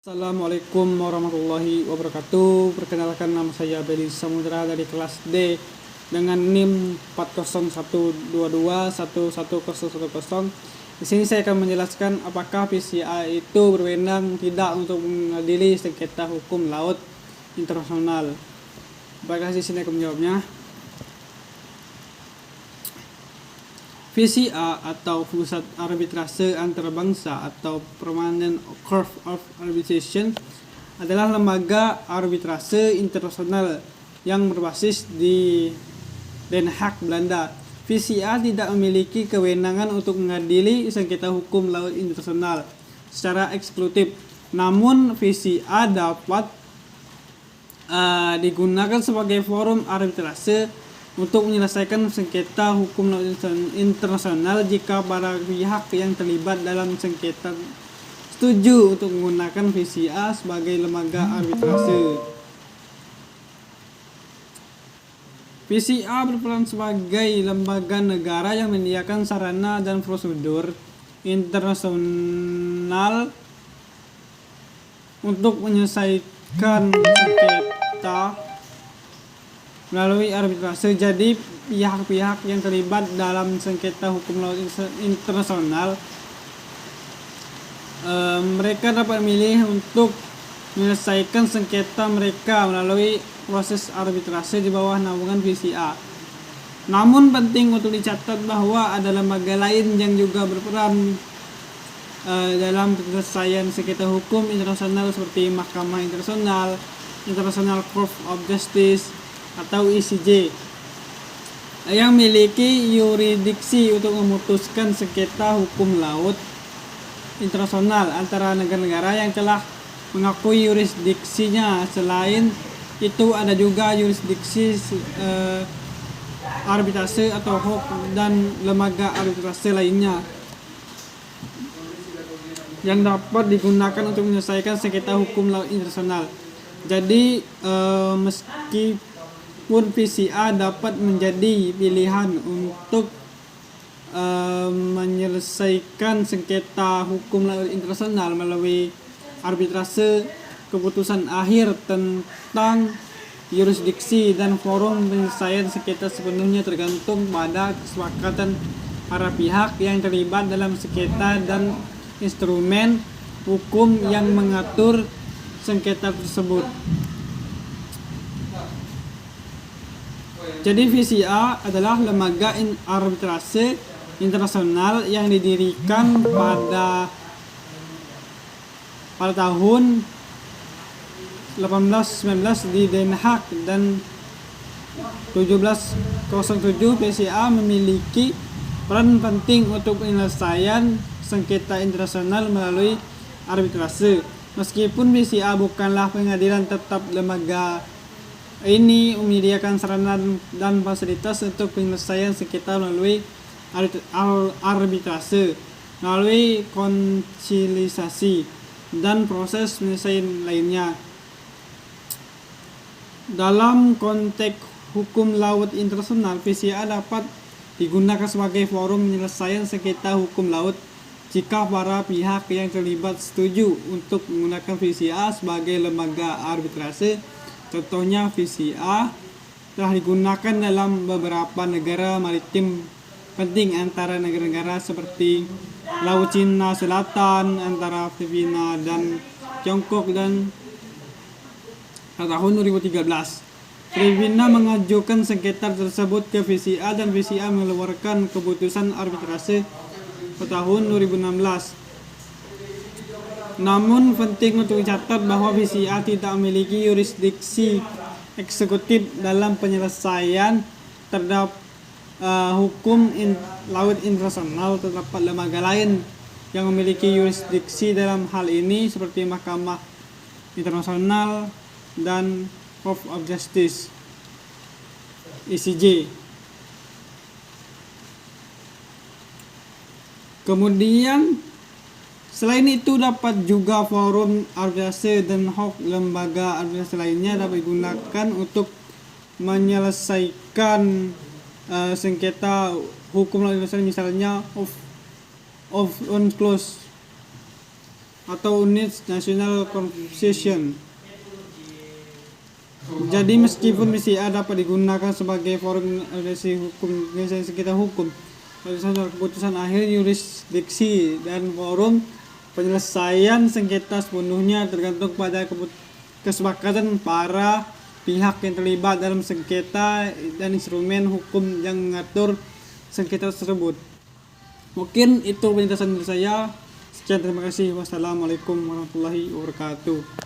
Assalamualaikum warahmatullahi wabarakatuh. Perkenalkan, nama saya Beli Samudra dari kelas D dengan NIM 40122111010. Di sini saya akan menjelaskan apakah PCA itu berwenang tidak untuk mengadili sengketa hukum laut internasional. Baiklah, di sini akan menjawabnya. PCA atau Pusat Arbitrase Antarabangsa atau Permanent Court of Arbitration adalah lembaga arbitrase internasional yang berbasis di Den Haag, Belanda. PCA tidak memiliki kewenangan untuk mengadili sengketa hukum laut internasional secara eksekutif. Namun PCA dapat digunakan sebagai forum arbitrase untuk menyelesaikan sengketa hukum laut internasional jika para pihak yang terlibat dalam sengketa setuju untuk menggunakan PCA sebagai lembaga arbitrase. PCA berperan sebagai lembaga negara yang menyediakan sarana dan prosedur internasional untuk menyelesaikan sengketa melalui arbitrase. Jadi pihak-pihak yang terlibat dalam sengketa hukum laut internasional mereka dapat memilih untuk menyelesaikan sengketa mereka melalui proses arbitrase di bawah naungan PCA. Namun penting untuk dicatat bahwa ada lembaga lain yang juga berperan dalam penyelesaian sengketa hukum internasional seperti Mahkamah Internasional, International Court of Justice atau ICJ, yang memiliki yurisdiksi untuk memutuskan sengketa hukum laut internasional antara negara-negara yang telah mengakui yurisdiksinya. Selain itu ada juga yurisdiksi arbitrase atau HOK dan lembaga arbitrase lainnya yang dapat digunakan untuk menyelesaikan sengketa hukum laut internasional. Jadi meskipun PCA dapat menjadi pilihan untuk menyelesaikan sengketa hukum laut internasional melalui arbitrase, keputusan akhir tentang yurisdiksi dan forum penyelesaian sengketa sepenuhnya tergantung pada kesepakatan para pihak yang terlibat dalam sengketa dan instrumen hukum yang mengatur sengketa tersebut. Jadi PCA adalah lembaga arbitrase internasional yang didirikan pada tahun 1819 di Den Haag, dan 1707 PCA memiliki peran penting untuk penyelesaian sengketa internasional melalui arbitrase. Meskipun PCA bukanlah pengadilan tetap, lembaga ini menyediakan sarana dan fasilitas untuk penyelesaian sengketa melalui arbitrase, melalui konsilisasi dan proses penyelesaian lainnya. Dalam konteks hukum laut internasional, PCA dapat digunakan sebagai forum penyelesaian sengketa hukum laut jika para pihak yang terlibat setuju untuk menggunakan PCA sebagai lembaga arbitrase. Contohnya, PCA telah digunakan dalam beberapa negara maritim penting antara negara-negara seperti Laut Cina Selatan, antara Filipina dan Tiongkok, dan pada tahun 2013 Filipina mengajukan sengketa tersebut ke PCA dan PCA mengeluarkan keputusan arbitrase pada tahun 2016. Namun penting untuk dicatat bahwa PCA tidak memiliki yurisdiksi eksekutif dalam penyelesaian terhadap hukum laut internasional. Terdapat lembaga lain yang memiliki yurisdiksi dalam hal ini seperti Mahkamah Internasional dan Court of Justice ICJ. Kemudian selain itu dapat juga forum arbitrase dan HOK, lembaga arbitrase lainnya dapat digunakan untuk menyelesaikan sengketa hukum laut internasional, misalnya of UNCLOS atau Unit National Conversation. Jadi meskipun PCA dapat digunakan sebagai forum organisasi hukum sekitar hukum, keputusan akhir yurisdiksi dan forum penyelesaian sengketa sepenuhnya tergantung pada kesepakatan para pihak yang terlibat dalam sengketa dan instrumen hukum yang mengatur sengketa tersebut. Mungkin itu penjelasan dari saya. Sekian, terima kasih. Wassalamualaikum warahmatullahi wabarakatuh.